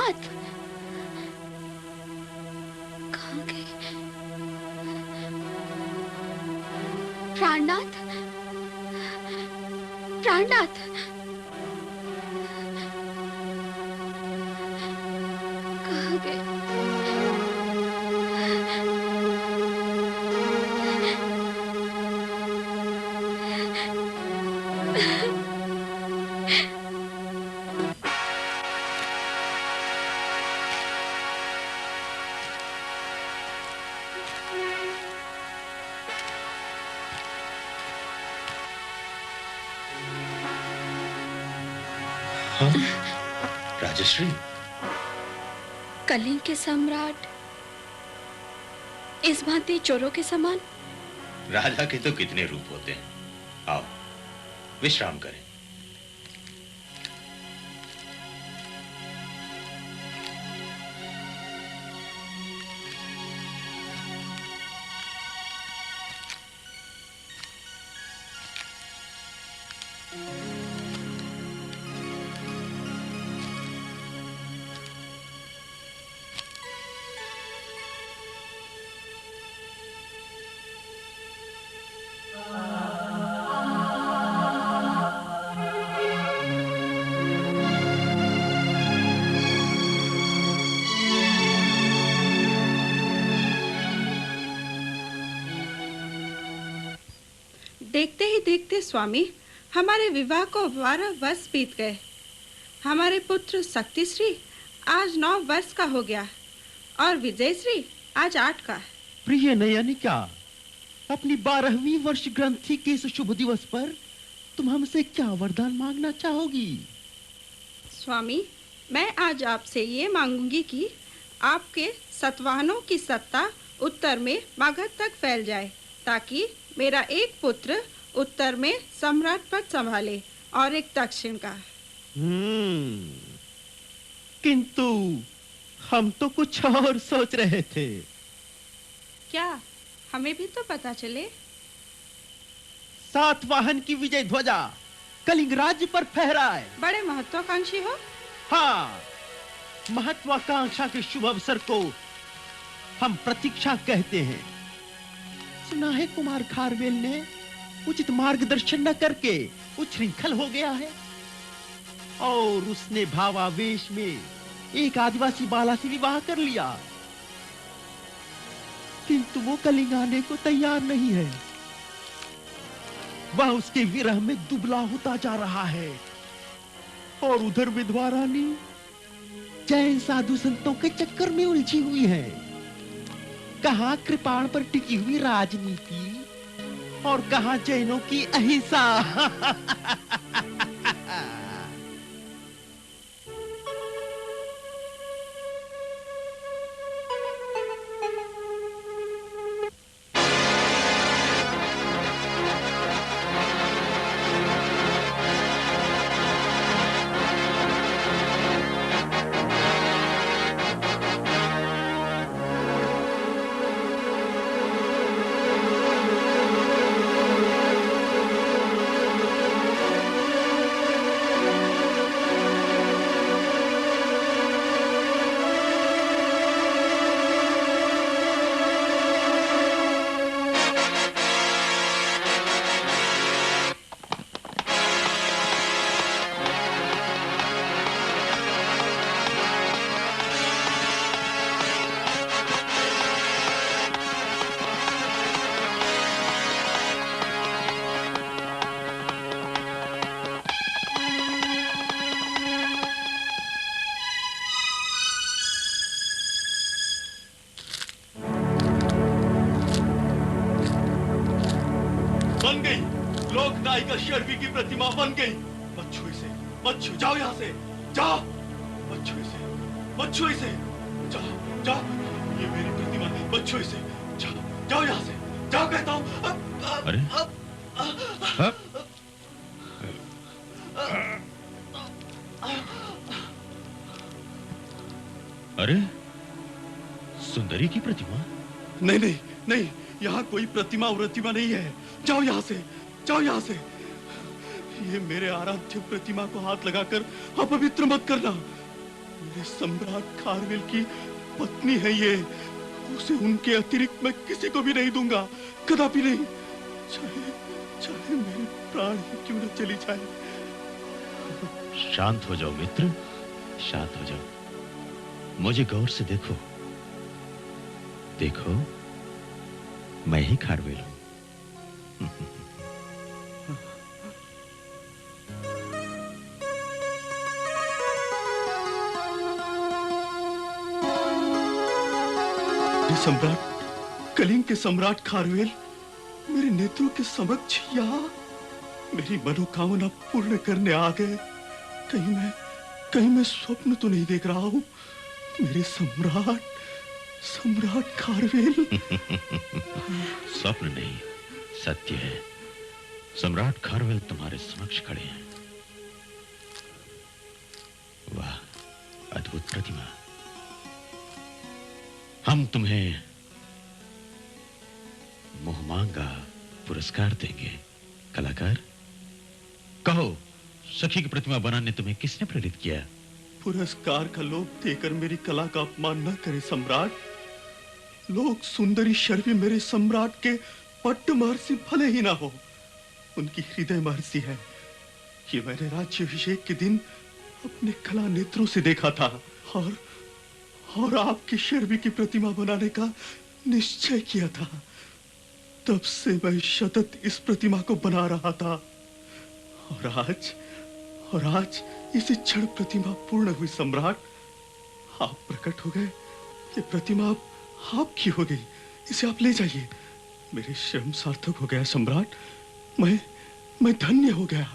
प्राणनाथ कहाँ गए? प्राणनाथ, प्राणनाथ, कहाँ गए? हाँ? राजश्री, कलिंग के सम्राट इस भांति चोरों के समान? राजा के तो कितने रूप होते हैं। आओ विश्राम करें। देखते ही देखते स्वामी, हमारे विवाह को 12 वर्ष बीत गए। हमारे पुत्र शक्तिश्री आज 9 वर्ष का हो गया और विजयश्री आज 8 का। प्रिय नयनिका, अपनी 12वीं वर्ष ग्रंथि के इस शुभ दिवस पर तुम हमसे क्या वरदान मांगना चाहोगी? स्वामी, मैं आज आपसे ये मांगूंगी कि आपके सतवाहनों की सत्ता उत्तर में मगध तक फैल जाए, ताकि मेरा एक पुत्र उत्तर में सम्राट पद संभाले और एक दक्षिण का। किंतु हम तो कुछ और सोच रहे थे। क्या? हमें भी तो पता चले। सातवाहन की विजय ध्वजा कलिंग राज्य पर फहराए। बड़े महत्वाकांक्षी हो। हाँ, महत्वाकांक्षा के शुभ अवसर को हम प्रतीक्षा कहते हैं। सुना है कुमार खारवेल ने उचित मार्गदर्शन न करके उच्छृंखल हो गया है और उसने भावावेश में एक आदिवासी बाला से विवाह कर लिया, किंतु वो कलिंग आने को तैयार नहीं है। वह उसके विरह में दुबला होता जा रहा है और उधर विधवा रानी जैन साधु संतों के चक्कर में उलझी हुई है। कहां कृपाण पर टिकी हुई राजनीति और कहां जैनों की अहिंसा। बन गई, लोक नायिका शर्वी की प्रतिमा बन गई। मत छू इसे, मत छू, जाओ यहाँ से, जाओ, मत छू इसे, मत छू इसे, जाओ, जाओ, ये मेरी प्रतिमा, मत छू इसे, जाओ, जाओ यहाँ से, जाओ कहता हूँ। अरे अरे, सुंदरी की प्रतिमा? नहीं नहीं नहीं, यहाँ कोई प्रतिमा प्रतिमा नहीं है। जाओ यहाँ से, जाओ यहाँ से। ये मेरे आराध्य प्रतिमा को हाथ लगाकर अपवित्र मत करना। मेरे सम्राट खारवेल की पत्नी है ये। उसे उनके अतिरिक्त मैं किसी को भी नहीं दूंगा, कदापि नहीं। चाहे मेरे प्राण ही क्यों न चली जाए। शांत हो जाओ मित्र, शांत हो जाओ। मुझे गौर से देखो, देखो मैं ही खारवेल हूं। सम्राट, कलिंग के सम्राट खारवेल मेरे नेत्रों के समक्ष यहाँ मेरी मनोकामना पूर्ण करने आ गए। कहीं मैं स्वप्न तो नहीं देख रहा हूँ? मेरे सम्राट खारवेल। स्वप्न नहीं, सत्य है। सम्राट खारवेल तुम्हारे समक्ष खड़े हैं। वाह, अद्भुत प्रतिमा। हम तुम्हें मुहमांगा पुरस्कार देंगे। कलाकार, कहो, सखी की प्रतिमा बनाने तुम्हें किसने प्रेरित किया? पुरस्कार का लोभ देकर मेरी कला का अपमान न करे सम्राट। लोग सुंदरी शर्वी मेरे सम्राट के पट्ट महर्षि भले ही ना हो, उनकी हृदय महर्षि है। ये मैंने राज्याभिषेक के दिन अपने कला नेत्रों से देखा था और आपकी शर्वी की प्रतिमा बनाने का निश्चय किया था। तब से मैं सतत इस प्रतिमा को बना रहा था और आज इसी क्षण प्रतिमा पूर्ण हुई। सम्राट, आप प्रकट हो गए। ये प्रतिमा अब आपकी हो गई। इसे आप ले जाइए। मेरे श्रम सार्थक हो गया सम्राट। मैं धन्य हो गया।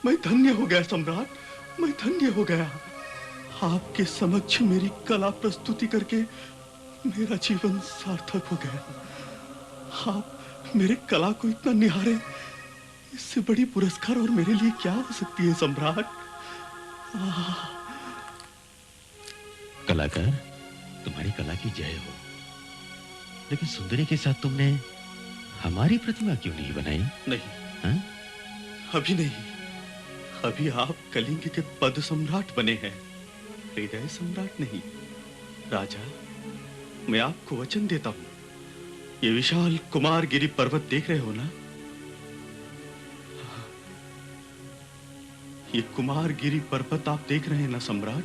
मैं धन्य हो गया सम्राट। मैं धन्य हो गया। आपके समक्ष मेरी कला प्रस्तुति करके मेरा जीवन सार्थक हो गया। आप मेरे कला को इतना निहारे, इससे बड़ी पुरस्कार और मेरे लिए क्या हो सकती है सम्राट? कलाकार, तुम्हारी कला की जय हो। लेकिन सुंदरी के साथ तुमने हमारी प्रतिमा क्यों नहीं बनाई? नहीं, हा? अभी नहीं। अभी आप कलिंग के पद सम्राट बने हैं, हृदय सम्राट नहीं। राजा, मैं आपको वचन देता हूं, ये विशाल कुमारगिरी पर्वत देख रहे हो ना? ये कुमारगिरी पर्वत आप देख रहे हैं ना सम्राट?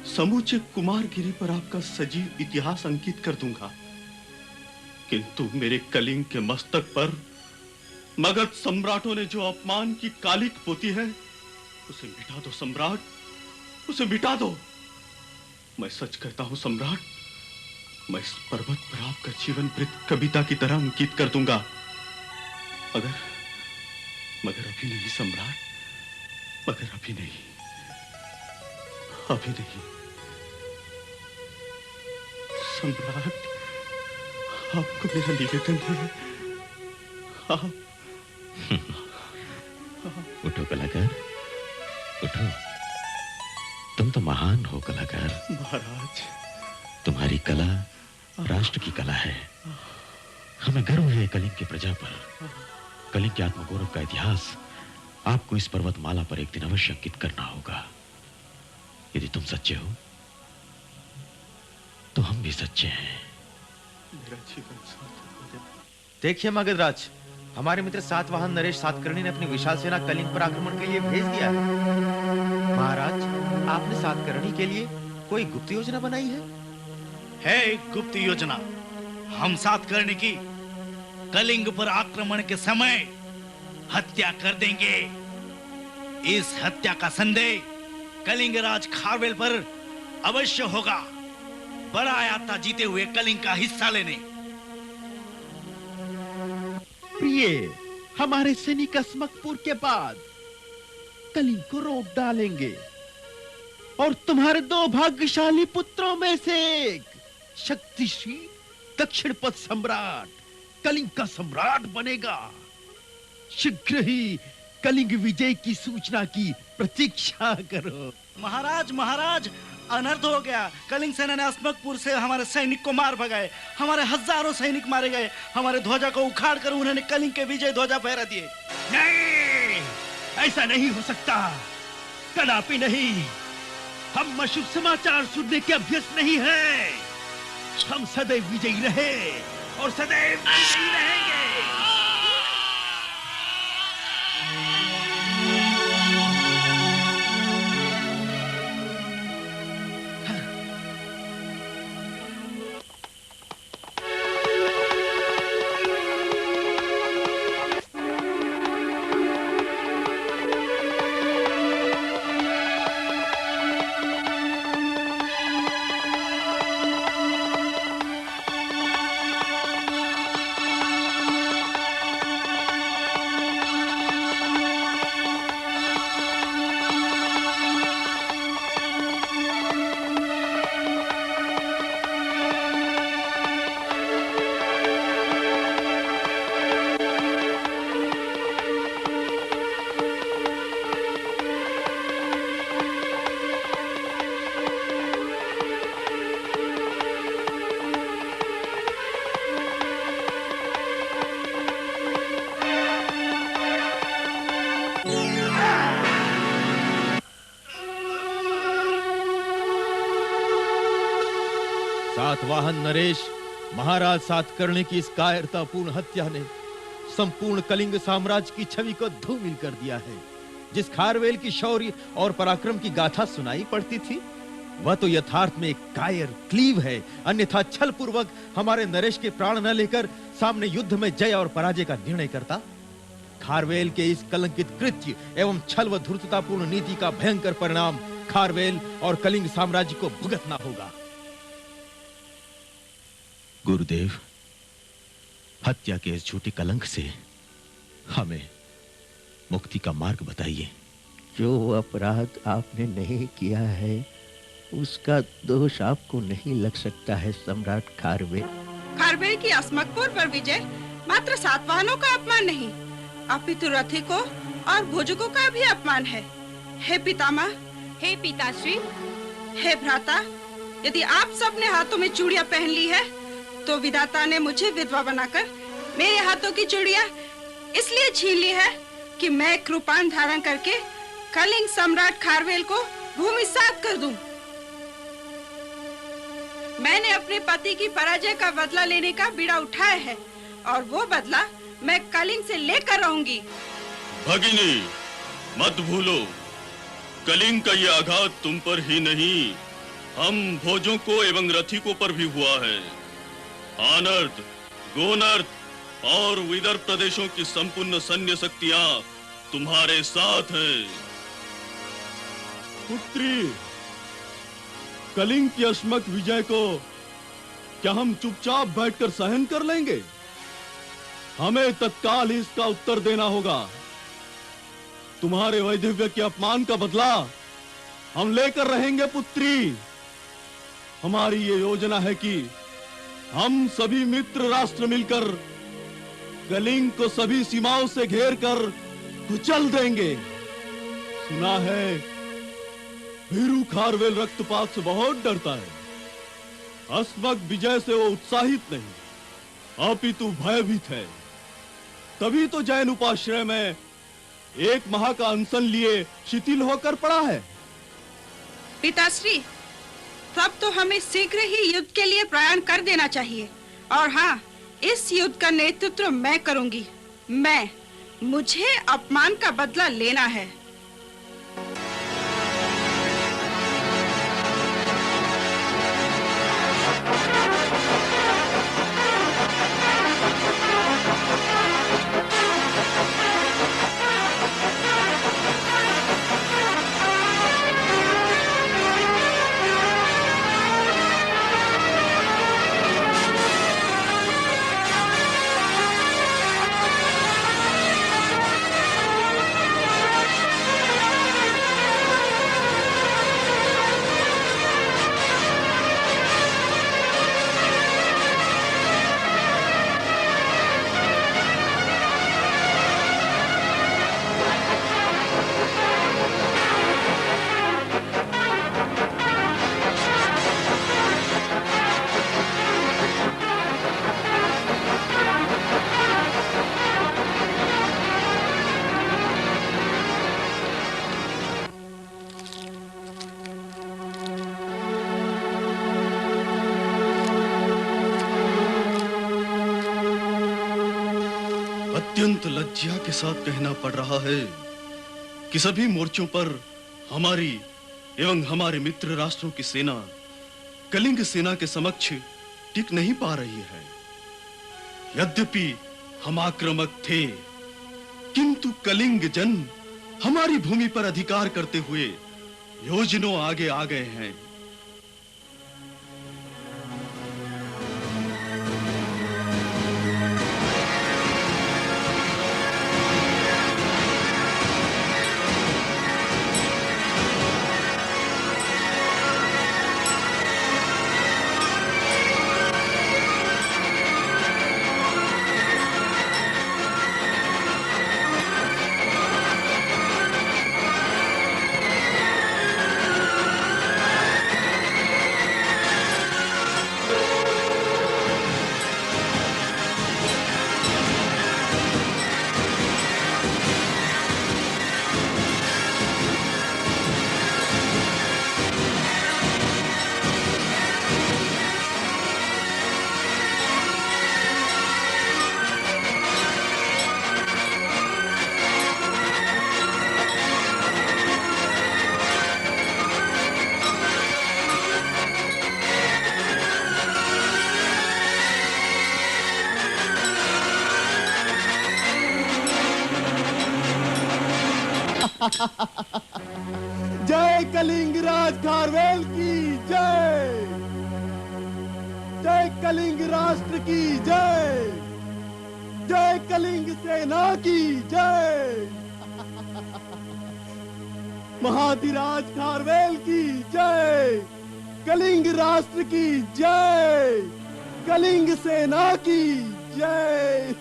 समूचे कुमारगिरी पर आपका सजीव इतिहास अंकित कर दूंगा। किंतु मेरे कलिंग के मस्तक पर मगध सम्राटों ने जो अपमान की कालिक पोती है, उसे मिटा दो सम्राट, उसे मिटा दो। मैं सच कहता हूं सम्राट, मैं इस पर्वत पर आपका जीवन वृत्त कविता की तरह अंकित कर दूंगा। मगर अभी नहीं सम्राट, मगर अभी नहीं, अभी नहीं। सम्राट, आपको मेरा निवेदन है, आप उठो कलाकार, उठो। तुम तो महान हो कलाकार। महाराज, तुम्हारी कला राष्ट्र की कला है। हमें गर्व है कलिंग की प्रजा पर। कलिंग के आत्मगौरव का इतिहास आपको इस पर्वतमाला पर एक दिन अवश्य अंकित करना होगा। यदि तुम सच्चे हो तो हम भी सच्चे हैं। मेरा जीवन सार्थक हो गया। देखिए मगधराज, हमारे मित्र सातवाहन नरेश सातकर्णी ने अपनी विशाल सेना कलिंग पर आक्रमण के लिए भेज दिया है। महाराज, आपने सातकर्णी के लिए कोई गुप्त योजना बनाई है? है एक गुप्त योजना। हम सातकर्णी की कलिंग पर आक्रमण के समय हत्या कर देंगे। इस हत्या का संदेह कलिंग राज खारवेल पर अवश्य होगा। बड़ा आया था जीते हुए कलिंग का हिस्सा लेने। प्रिय, हमारे सैनिक अस्मकपुर के बाद कलिंग को रोक डालेंगे और तुम्हारे दो भाग्यशाली पुत्रों में से एक शक्तिशाली दक्षिण पथ सम्राट कलिंग का सम्राट बनेगा। शीघ्र ही कलिंग विजय की सूचना की प्रतीक्षा करो। महाराज, अनर्थ हो गया। कलिंग सेना ने अस्मकपुर से हमारे सैनिक को मार भगाए। हमारे हजारों सैनिक मारे गए। हमारे ध्वजा को उखाड़ कर उन्होंने कलिंग के विजय ध्वजा फहरा दिए। नहीं, ऐसा नहीं हो सकता, कदापि नहीं। हम अशुभ समाचार सुनने के अभ्यस्त नहीं हैं। हम सदैव विजयी रहे और सदैव विजयी रहेंगे। सातवाहन नरेश महाराज सातकर्णी की इस कायरतापूर्ण हत्या ने संपूर्ण कलिंग साम्राज्य की छवि को धूमिल कर दिया है। जिस खारवेल की शौर्य और पराक्रम की गाथा सुनाई पड़ती थी, वह तो यथार्थ में एक कायर क्लीव है, अन्यथा छल पूर्वक हमारे नरेश के प्राण न लेकर सामने युद्ध में जय और पराजय का निर्णय करता। खारवेल के इस कलंकित कृत्य एवं छल व धूर्ततापूर्ण नीति का भयंकर परिणाम खारवेल और कलिंग साम्राज्य को भुगतना होगा। गुरुदेव, हत्या के इस झूठी कलंक से हमें मुक्ति का मार्ग बताइए। जो अपराध आपने नहीं किया है, उसका दोष आपको नहीं लग सकता है सम्राट खारवेल। खारवेल की अस्मकपुर पर विजय मात्र सातवाहनों का अपमान नहीं, अपितु रथिकों और भोजकों का भी अपमान है। हे पितामह, हे पिताश्री, हे भ्राता, यदि आप सब ने हाथों में चूड़ियां पहन ली है, तो विधाता ने मुझे विधवा बनाकर मेरे हाथों की चूड़ियां इसलिए छीन ली है कि मैं कृपाण धारण करके कलिंग सम्राट खारवेल को भूमिसात कर दूं। मैंने अपने पति की पराजय का बदला लेने का बीड़ा उठाया है और वो बदला मैं कलिंग से लेकर रहूंगी। भगिनी, मत भूलो, कलिंग का ये आघात तुम पर ही नहीं, हम भोजों को एवं रथिकों पर भी हुआ है। आनर्त, गोनर्त और विदर्भ प्रदेशों की संपूर्ण सैन्य शक्तियां तुम्हारे साथ हैं। पुत्री, कलिंग की अस्मक विजय को क्या हम चुपचाप बैठकर सहन कर लेंगे? हमें तत्काल ही इसका उत्तर देना होगा। तुम्हारे वैधव्य के अपमान का बदला हम लेकर रहेंगे पुत्री। हमारी ये योजना है कि हम सभी मित्र राष्ट्र मिलकर कलिंग को सभी सीमाओं से घेर कर कुचल देंगे। सुना है भीरू खारवेल रक्तपात से बहुत डरता है। अस्मक विजय से वो उत्साहित नहीं, अपितु भयभीत है। तभी तो जैन उपाश्रय में एक माह का अनशन लिए शिथिल होकर पड़ा है। पिताश्री, तब तो हमें शीघ्र ही युद्ध के लिए प्रयाण कर देना चाहिए। और हाँ, इस युद्ध का नेतृत्व मैं करूंगी। मुझे अपमान का बदला लेना है। अत्यंत लज्जा के साथ कहना पड़ रहा है कि सभी मोर्चों पर हमारी एवं हमारे मित्र राष्ट्रों की सेना कलिंग सेना के समक्ष टिक नहीं पा रही है। यद्यपि हम आक्रामक थे, किंतु कलिंग जन हमारी भूमि पर अधिकार करते हुए योजनों आगे आ गए हैं। जय कलिंग राज खारवेल की जय। जय कलिंग राष्ट्र की जय। जय कलिंग सेना की जय। महाधिराज खारवेल की जय। कलिंग राष्ट्र की जय। कलिंग सेना की जय।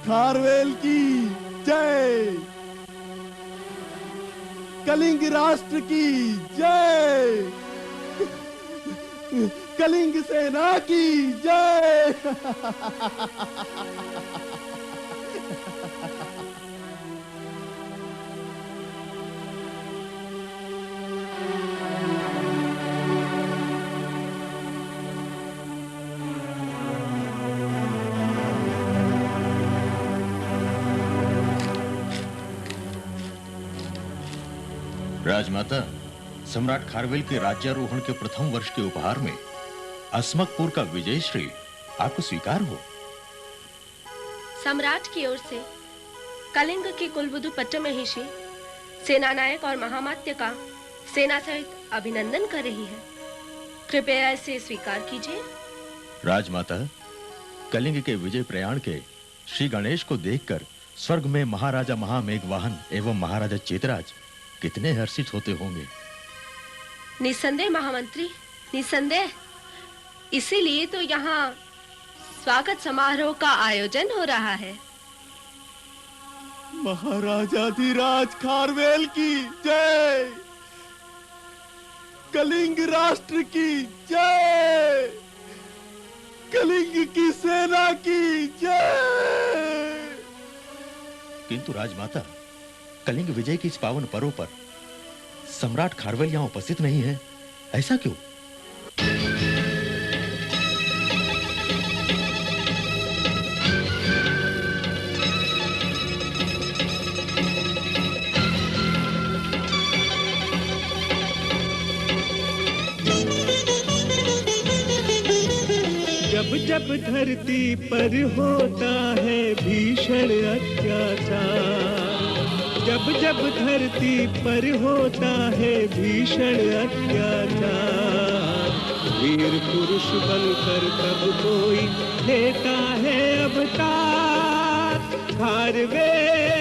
खारवेल की जय। कलिंग राष्ट्र की जय। कलिंग सेना की जय। राजमाता, सम्राट खारवेल के राज्यारोहण के प्रथम वर्ष के उपहार में अस्मकपुर का विजय श्री आपको स्वीकार हो। सम्राट की ओर से कलिंग के कुलवधु पट्टमहिषी सेनानायक और महामात्य का सेना सहित अभिनंदन कर रही है। कृपया इसे स्वीकार कीजिए। राजमाता, कलिंग के विजय प्रयाण के श्री गणेश को देखकर स्वर्ग में महाराजा महामेघवाहन एवं महाराजा चेतराज कितने हर्षित होते होंगे। निसंदेह महामंत्री, निसंदेह। इसीलिए तो यहाँ स्वागत समारोह का आयोजन हो रहा है। महाराजाधिराज खारवेल की जय। कलिंग राष्ट्र की जय। कलिंग की सेना की जय। किंतु राजमाता, कलिंग विजय की इस पावन पर्व पर सम्राट खारवेल यहाँ उपस्थित नहीं है, ऐसा क्यों? जब जब धरती पर होता है भीषण अत्याचार, जब जब धरती पर होता है भीषण अत्याचार, वीर पुरुष बनकर तब कोई लेता है अवतार। खारवेल